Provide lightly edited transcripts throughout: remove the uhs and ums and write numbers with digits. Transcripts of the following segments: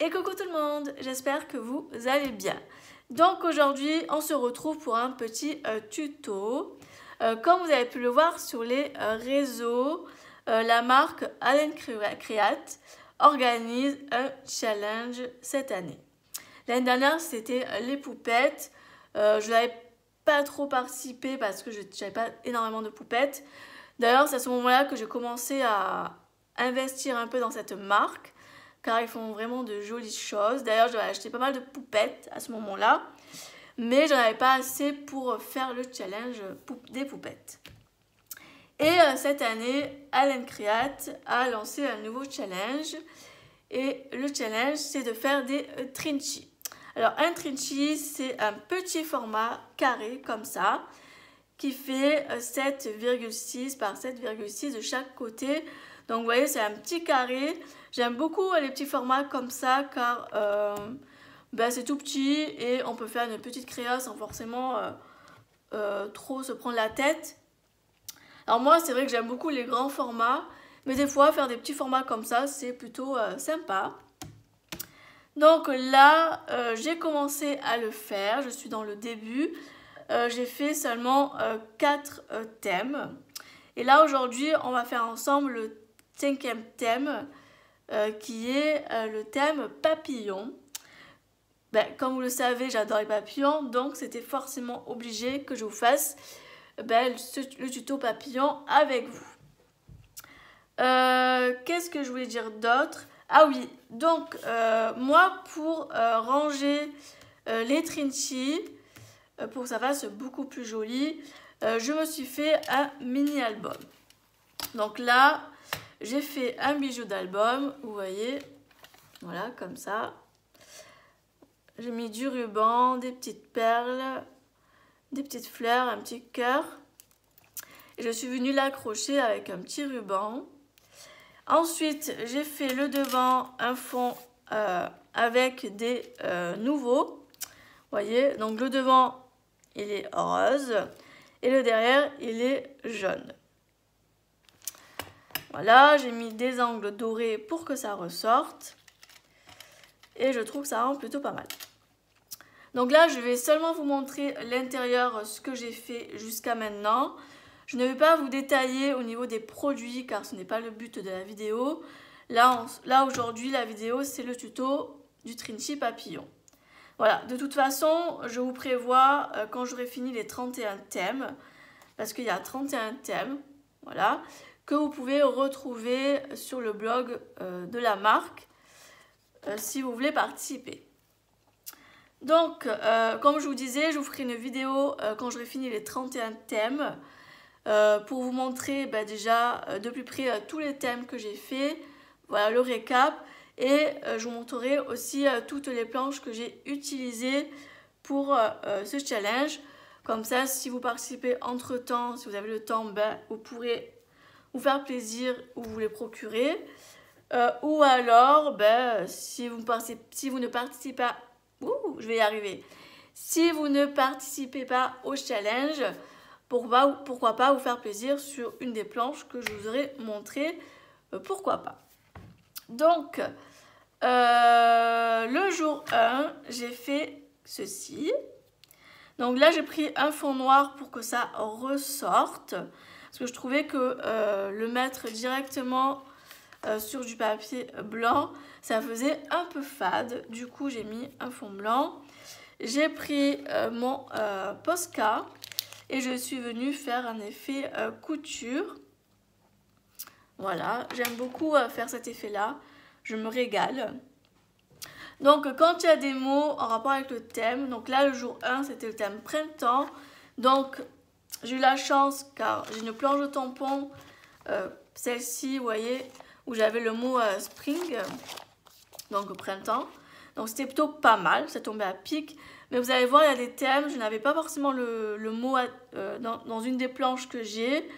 Et coucou tout le monde, j'espère que vous allez bien. Donc aujourd'hui, on se retrouve pour un petit tuto. Comme vous avez pu le voir sur les réseaux, la marque Allen Create organise un challenge cette année. L'année dernière, c'était les poupettes. Je n'avais pas trop participé parce que je n'avais pas énormément de poupettes. D'ailleurs, c'est à ce moment-là que j'ai commencé à investir un peu dans cette marque, car ils font vraiment de jolies choses. D'ailleurs, j'avais acheté pas mal de poupettes à ce moment-là, mais j'en avais pas assez pour faire le challenge des poupettes. Et cette année, Allen Create a lancé un nouveau challenge, et le challenge, c'est de faire des trinchi. Alors, un trinchi, c'est un petit format carré comme ça, qui fait 7,6 par 7,6 de chaque côté. Donc vous voyez, c'est un petit carré. J'aime beaucoup les petits formats comme ça car c'est tout petit et on peut faire une petite créa sans forcément trop se prendre la tête. Alors moi, c'est vrai que j'aime beaucoup les grands formats, mais des fois faire des petits formats comme ça, c'est plutôt sympa. Donc là, j'ai commencé à le faire, je suis dans le début. J'ai fait seulement 4 thèmes. Et là, aujourd'hui, on va faire ensemble le 5e thème, qui est le thème papillon. Comme vous le savez, j'adore les papillons, donc c'était forcément obligé que je vous fasse le tuto papillon avec vous. Qu'est-ce que je voulais dire d'autre? Ah oui, donc moi, pour ranger les trinchi, pour que ça fasse beaucoup plus joli, je me suis fait un mini album. Donc là, j'ai fait un bijou d'album, vous voyez, voilà, comme ça. J'ai mis du ruban, des petites perles, des petites fleurs, un petit cœur. Et je suis venue l'accrocher avec un petit ruban. Ensuite, j'ai fait le devant, un fond avec des nouveaux. Vous voyez, donc le devant, il est rose et le derrière, il est jaune. Voilà, j'ai mis des angles dorés pour que ça ressorte. Et je trouve que ça rend plutôt pas mal. Donc là, je vais seulement vous montrer l'intérieur, ce que j'ai fait jusqu'à maintenant. Je ne vais pas vous détailler au niveau des produits car ce n'est pas le but de la vidéo. Là aujourd'hui, la vidéo, c'est le tuto du trinchi papillon. Voilà, de toute façon, je vous prévois quand j'aurai fini les 31 thèmes, parce qu'il y a 31 thèmes, voilà, que vous pouvez retrouver sur le blog de la marque si vous voulez participer. Donc, comme je vous disais, je vous ferai une vidéo quand j'aurai fini les 31 thèmes pour vous montrer déjà de plus près tous les thèmes que j'ai fait, voilà le récap. Et je vous montrerai aussi toutes les planches que j'ai utilisées pour ce challenge. Comme ça, si vous participez entre temps, si vous avez le temps, vous pourrez vous faire plaisir ou vous les procurer. Ou alors, si vous ne participez pas, je vais y arriver. Si vous ne participez pas au challenge, pourquoi pas vous faire plaisir sur une des planches que je vous aurai montré, pourquoi pas. Donc, le jour 1, j'ai fait ceci. Donc là, j'ai pris un fond noir pour que ça ressorte. Parce que je trouvais que le mettre directement sur du papier blanc, ça faisait un peu fade. Du coup, j'ai mis un fond blanc. J'ai pris mon Posca et je suis venue faire un effet couture. Voilà, j'aime beaucoup faire cet effet-là. Je me régale. Donc, quand il y a des mots en rapport avec le thème, donc là, le jour 1, c'était le thème printemps. Donc, j'ai eu la chance car j'ai une planche de tampon, celle-ci, vous voyez, où j'avais le mot spring, donc printemps. Donc, c'était plutôt pas mal, ça tombait à pic. Mais vous allez voir, il y a des thèmes, je n'avais pas forcément le mot dans une des planches que j'ai.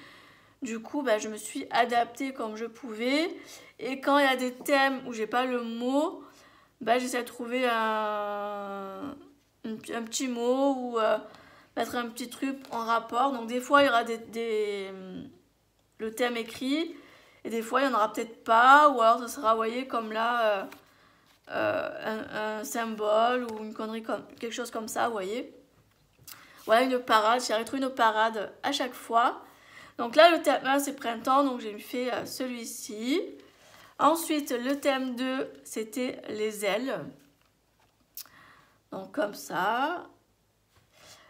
Du coup, je me suis adaptée comme je pouvais. Et quand il y a des thèmes où j'ai pas le mot, j'essaie de trouver un petit mot ou mettre un petit truc en rapport. Donc des fois, il y aura le thème écrit et des fois, il n'y en aura peut-être pas. Ou alors, ça sera, vous voyez, comme là, un symbole ou une connerie comme quelque chose comme ça, vous voyez. Voilà une parade, j'ai retrouvé une parade à chaque fois. Donc là le thème 1 c'est printemps, donc j'ai fait celui-ci. Ensuite le thème 2 c'était les ailes. Donc comme ça.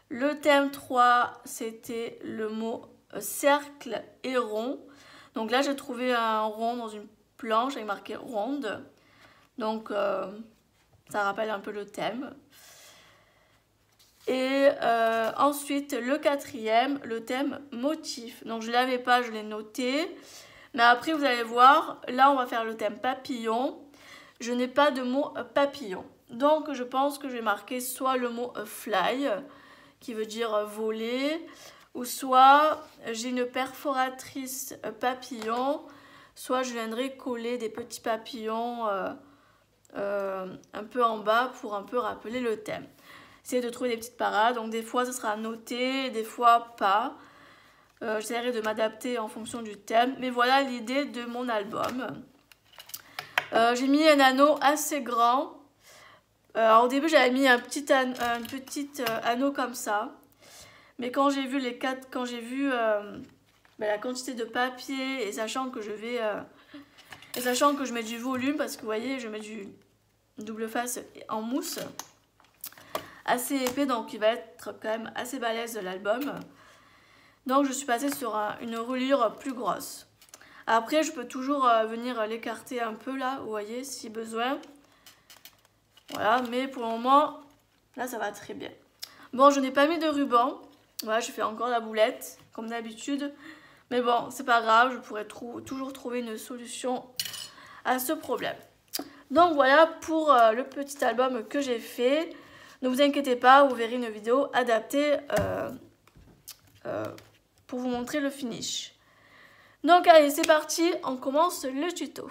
Le thème 3 c'était le mot cercle et rond. Donc là j'ai trouvé un rond dans une planche avec marqué ronde. Donc ça rappelle un peu le thème. Et ensuite le quatrième, le thème motif. Donc je ne l'avais pas, je l'ai noté. Mais après vous allez voir, là on va faire le thème papillon. Je n'ai pas de mot papillon. Donc je pense que je vais marquer soit le mot fly, qui veut dire voler, ou soit j'ai une perforatrice papillon, soit je viendrai coller des petits papillons un peu en bas pour un peu rappeler le thème. Essayez de trouver des petites parades, donc des fois ça sera noté, des fois pas. J'essaierai de m'adapter en fonction du thème, mais voilà l'idée de mon album. J'ai mis un anneau assez grand. Au début j'avais mis un petit anneau comme ça, mais quand j'ai vu la quantité de papier et sachant que je mets du volume, parce que vous voyez je mets du double face en mousse assez épais, donc il va être quand même assez balèze de l'album. Donc je suis passée sur une reliure plus grosse. Après je peux toujours venir l'écarter un peu là, vous voyez, si besoin. Voilà, mais pour le moment, là ça va très bien. Bon, je n'ai pas mis de ruban. Voilà, je fais encore la boulette, comme d'habitude. Mais bon, c'est pas grave, je pourrais toujours trouver une solution à ce problème. Donc voilà pour le petit album que j'ai fait. Ne vous inquiétez pas, vous verrez une vidéo adaptée pour vous montrer le finish. Donc allez, c'est parti, on commence le tuto.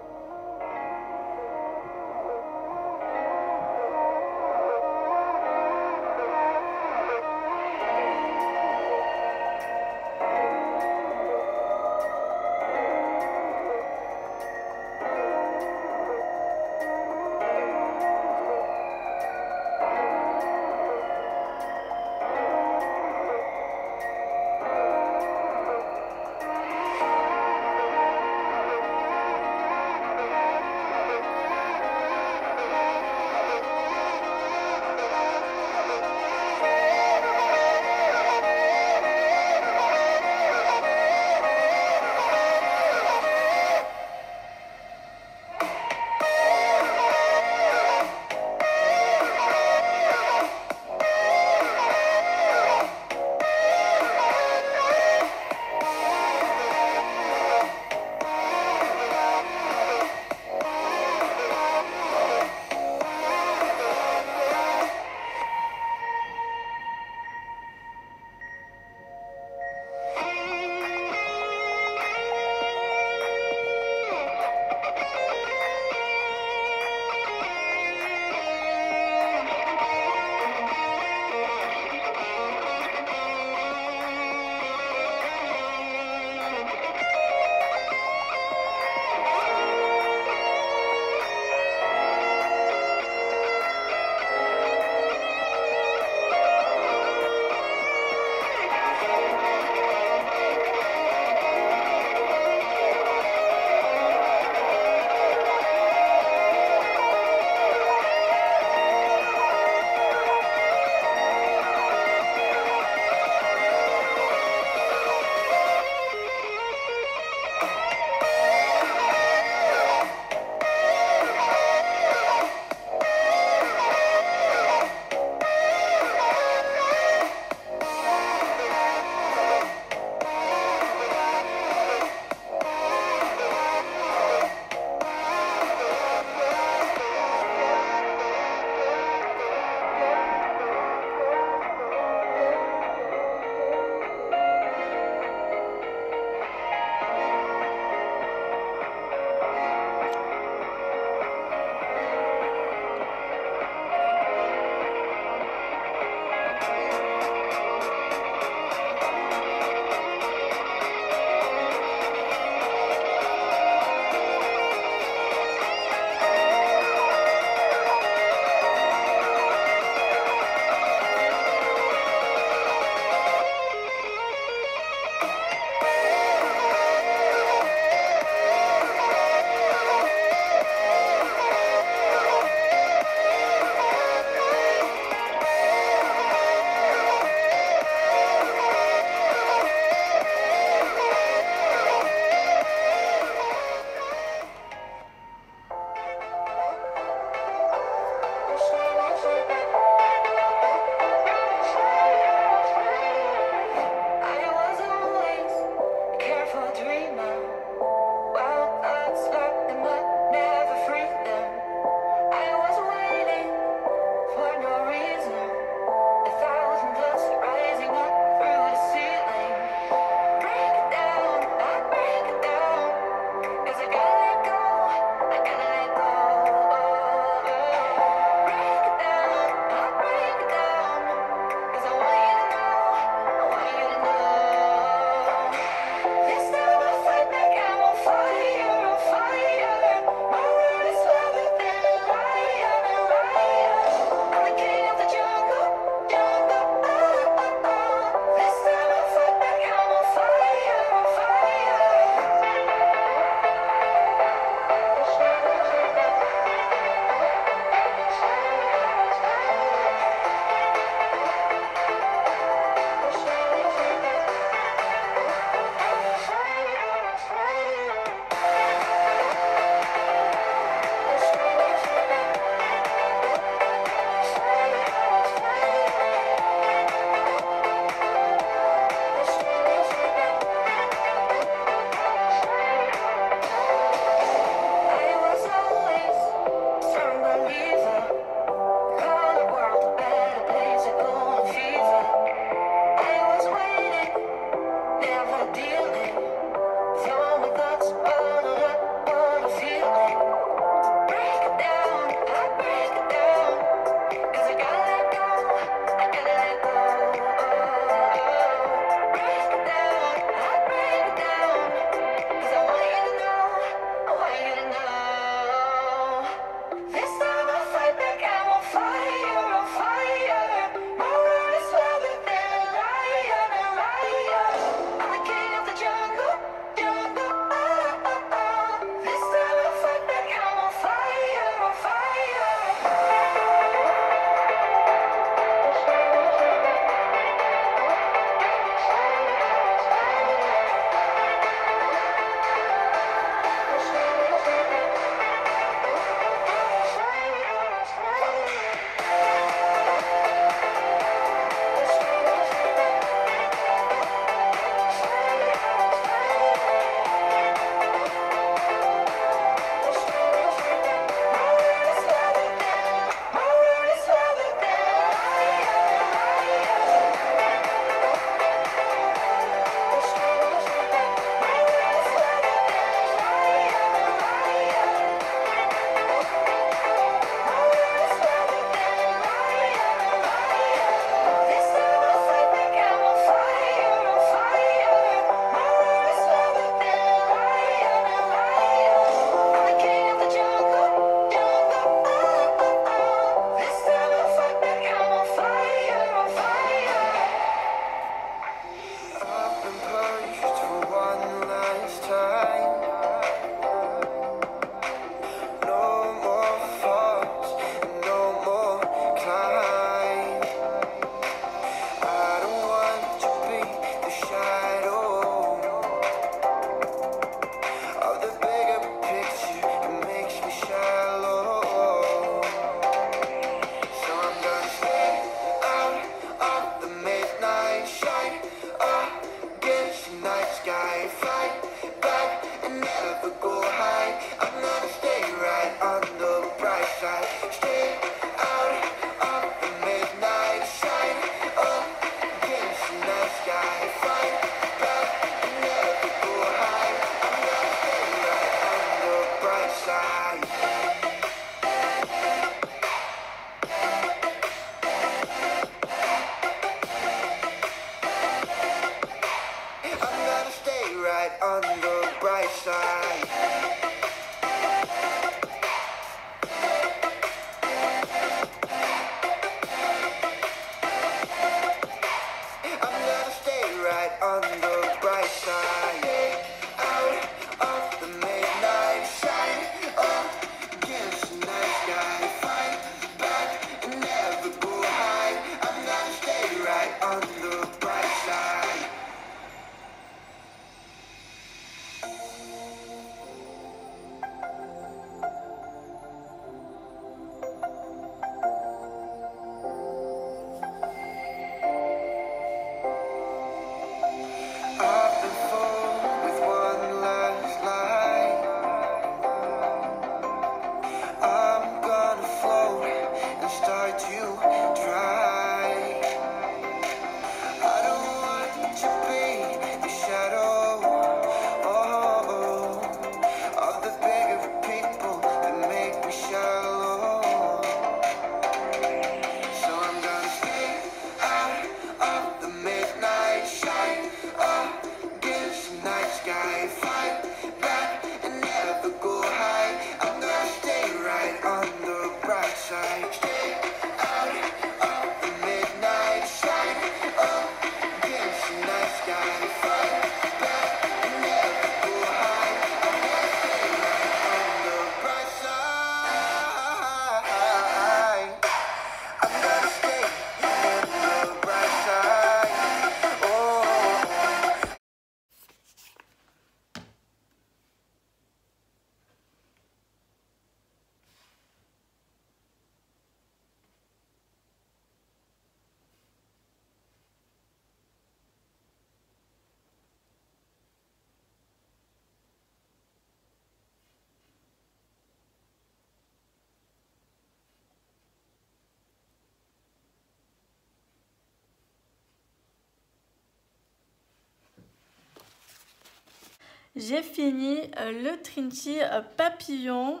j'ai fini le Trinity papillon.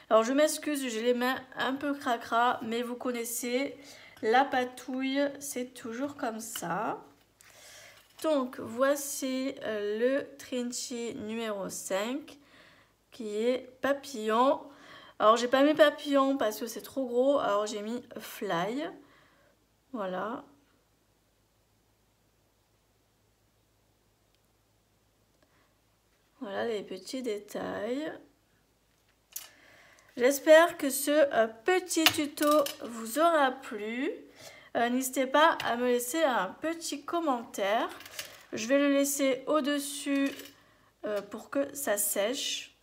Alors je m'excuse, j'ai les mains un peu cracra, mais vous connaissez, la patouille, c'est toujours comme ça. Donc voici le Trinity numéro 5 qui est papillon. Alors j'ai pas mis papillon parce que c'est trop gros, alors j'ai mis fly. Voilà. Voilà les petits détails. J'espère que ce petit tuto vous aura plu. N'hésitez pas à me laisser un petit commentaire. Je vais le laisser au-dessus pour que ça sèche.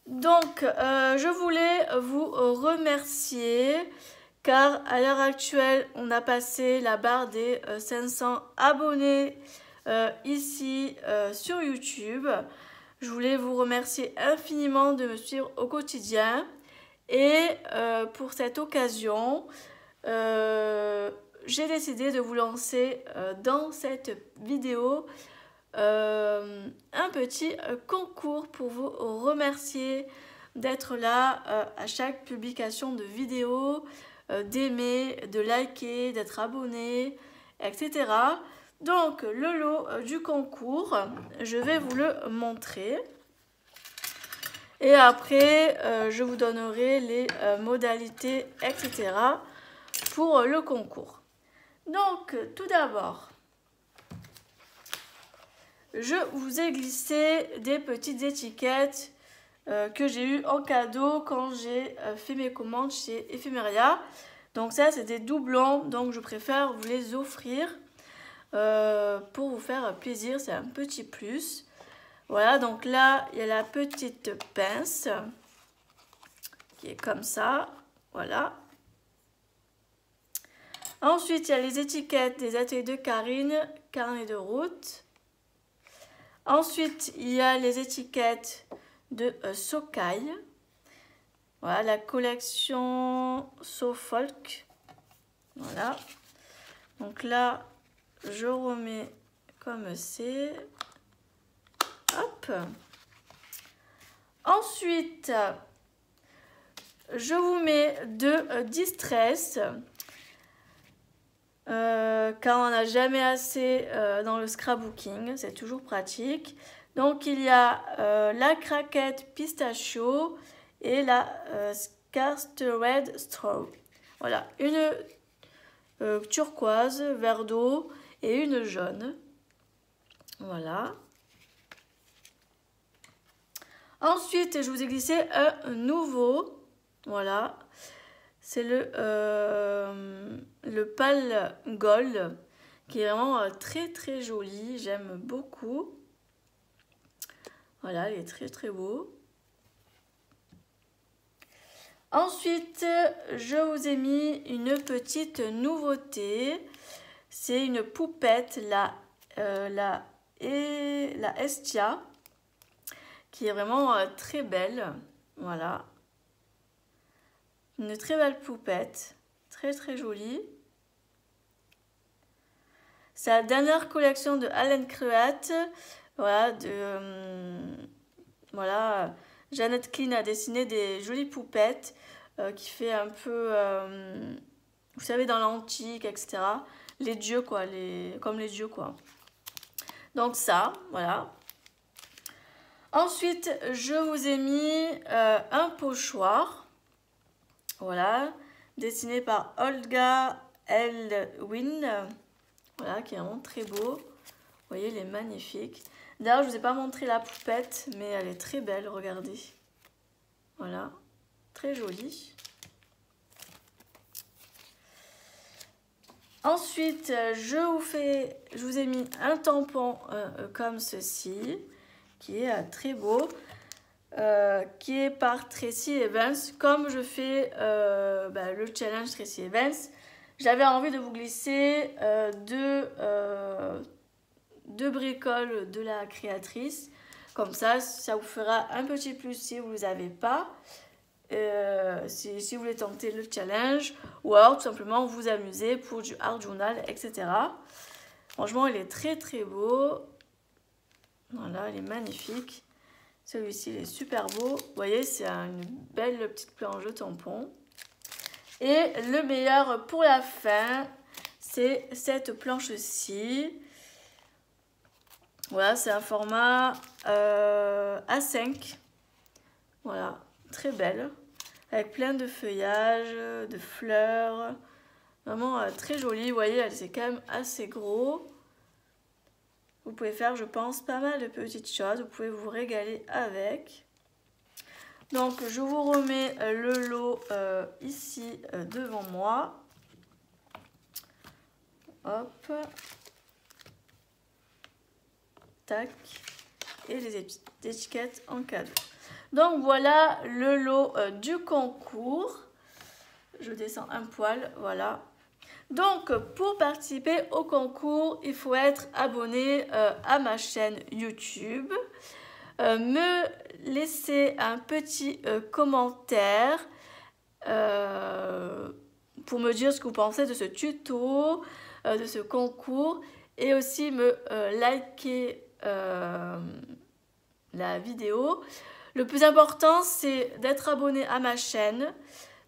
Donc, je voulais vous remercier car à l'heure actuelle, on a passé la barre des 500 abonnés ici sur YouTube. Je voulais vous remercier infiniment de me suivre au quotidien et pour cette occasion, j'ai décidé de vous lancer dans cette vidéo un petit concours pour vous remercier d'être là à chaque publication de vidéo, d'aimer, de liker, d'être abonné, etc. Donc le lot du concours, je vais vous le montrer. Et après, je vous donnerai les modalités, etc. pour le concours. Donc, tout d'abord, je vous ai glissé des petites étiquettes que j'ai eues en cadeau quand j'ai fait mes commandes chez Ephemeria. Donc ça, c'est des doublons, donc je préfère vous les offrir pour vous faire plaisir, c'est un petit plus. Voilà, donc là, il y a la petite pince qui est comme ça, voilà. Ensuite, il y a les étiquettes des ateliers de Karine, carnet de route. Ensuite, il y a les étiquettes de Sokai. Voilà, la collection So Folk. Voilà. Donc là, je remets comme c'est. Hop. Ensuite, je vous mets de Distress. Car on n'a jamais assez dans le scrapbooking, c'est toujours pratique. Donc il y a la craquette pistachio et la Scarced Red Straw. Voilà, une turquoise, vert d'eau et une jaune. Voilà. Ensuite, je vous ai glissé un nouveau. Voilà. C'est le pâle gold qui est vraiment très très joli. J'aime beaucoup. Voilà, il est très très beau. Ensuite, je vous ai mis une petite nouveauté. C'est une poupette, la Estia, qui est vraiment très belle. Voilà. Une très belle poupette, très très jolie. C'est la dernière collection de Allen Create. Voilà, voilà, Jeannette Clean a dessiné des jolies poupettes qui fait un peu, vous savez, dans l'antique, etc. Les dieux, quoi, comme les dieux, quoi. Donc ça, voilà. Ensuite, je vous ai mis un pochoir. Voilà, dessiné par Olga Elwin. Voilà, qui est vraiment très beau. Vous voyez, il est magnifique. D'ailleurs, je ne vous ai pas montré la poupette, mais elle est très belle, regardez. Voilà, très jolie. Ensuite, je vous ai mis un tampon comme ceci, qui est très beau. Qui est par Tracy Evans. Comme je fais le challenge Tracy Evans, j'avais envie de vous glisser deux bricoles de la créatrice. Comme ça vous fera un petit plus si vous ne les avez pas, si vous voulez tenter le challenge, ou alors tout simplement vous amuser pour du art journal, etc. Franchement, il est très très beau. Voilà, il est magnifique. Celui-ci, il est super beau. Vous voyez, c'est une belle petite planche de tampon. Et le meilleur pour la fin, c'est cette planche-ci. Voilà, c'est un format A5. Voilà, très belle. Avec plein de feuillages, de fleurs. Vraiment très jolie. Vous voyez, c'est quand même assez gros. Vous pouvez faire, je pense, pas mal de petites choses. Vous pouvez vous régaler avec. Donc, je vous remets le lot ici devant moi. Hop. Tac. Et les étiquettes en cadeau. Donc, voilà le lot du concours. Je descends un poil, voilà. Donc, pour participer au concours, il faut être abonné à ma chaîne YouTube. Me laisser un petit commentaire pour me dire ce que vous pensez de ce tuto, de ce concours. Et aussi me liker la vidéo. Le plus important, c'est d'être abonné à ma chaîne,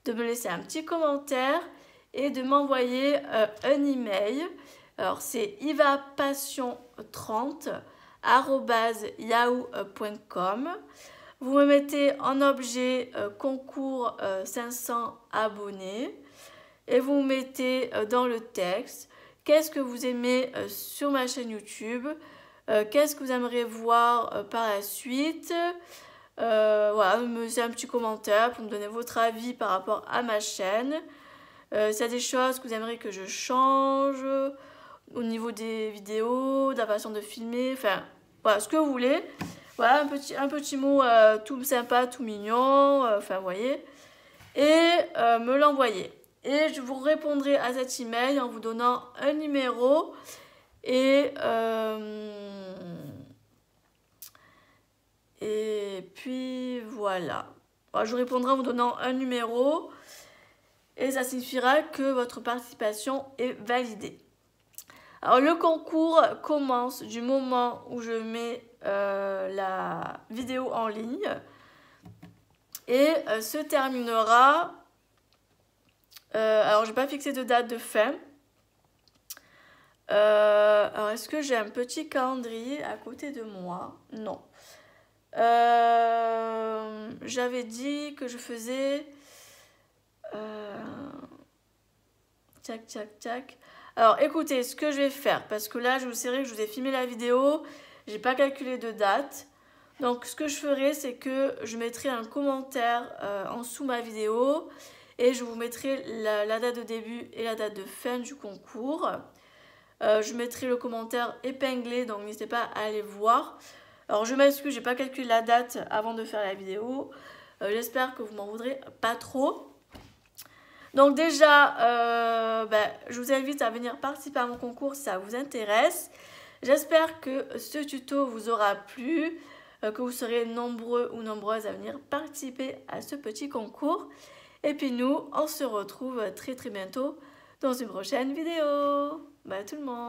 de me laisser un petit commentaire et de m'envoyer un email. Alors, c'est ivapassion30@yahoo.com. Vous me mettez en objet concours 500 abonnés et vous mettez dans le texte qu'est-ce que vous aimez sur ma chaîne YouTube, qu'est-ce que vous aimeriez voir par la suite. Voilà, me laissez un petit commentaire pour me donner votre avis par rapport à ma chaîne. S'il y a des choses que vous aimeriez que je change au niveau des vidéos, de la façon de filmer, enfin, voilà, ce que vous voulez. Voilà, un petit mot tout sympa, tout mignon, enfin, vous voyez. Et me l'envoyer. Et je vous répondrai à cet email en vous donnant un numéro et puis voilà. Alors, je vous répondrai en vous donnant un numéro et ça signifiera que votre participation est validée. Alors le concours commence du moment où je mets la vidéo en ligne et se terminera. Alors je n'ai pas fixé de date de fin. Alors est-ce que j'ai un petit calendrier à côté de moi? Non. J'avais dit que je faisais tac tac tac. Alors écoutez, ce que je vais faire, parce que là c'est vrai que je vous ai filmé la vidéo, j'ai pas calculé de date. Donc ce que je ferai, c'est que je mettrai un commentaire en dessous ma vidéo et je vous mettrai la date de début et la date de fin du concours. Je mettrai le commentaire épinglé, donc n'hésitez pas à aller voir. Alors je m'excuse, j'ai pas calculé la date avant de faire la vidéo. J'espère que vous m'en voudrez pas trop. Donc déjà, je vous invite à venir participer à mon concours si ça vous intéresse. J'espère que ce tuto vous aura plu, que vous serez nombreux ou nombreuses à venir participer à ce petit concours. Et puis nous, on se retrouve très très bientôt dans une prochaine vidéo. Bye tout le monde!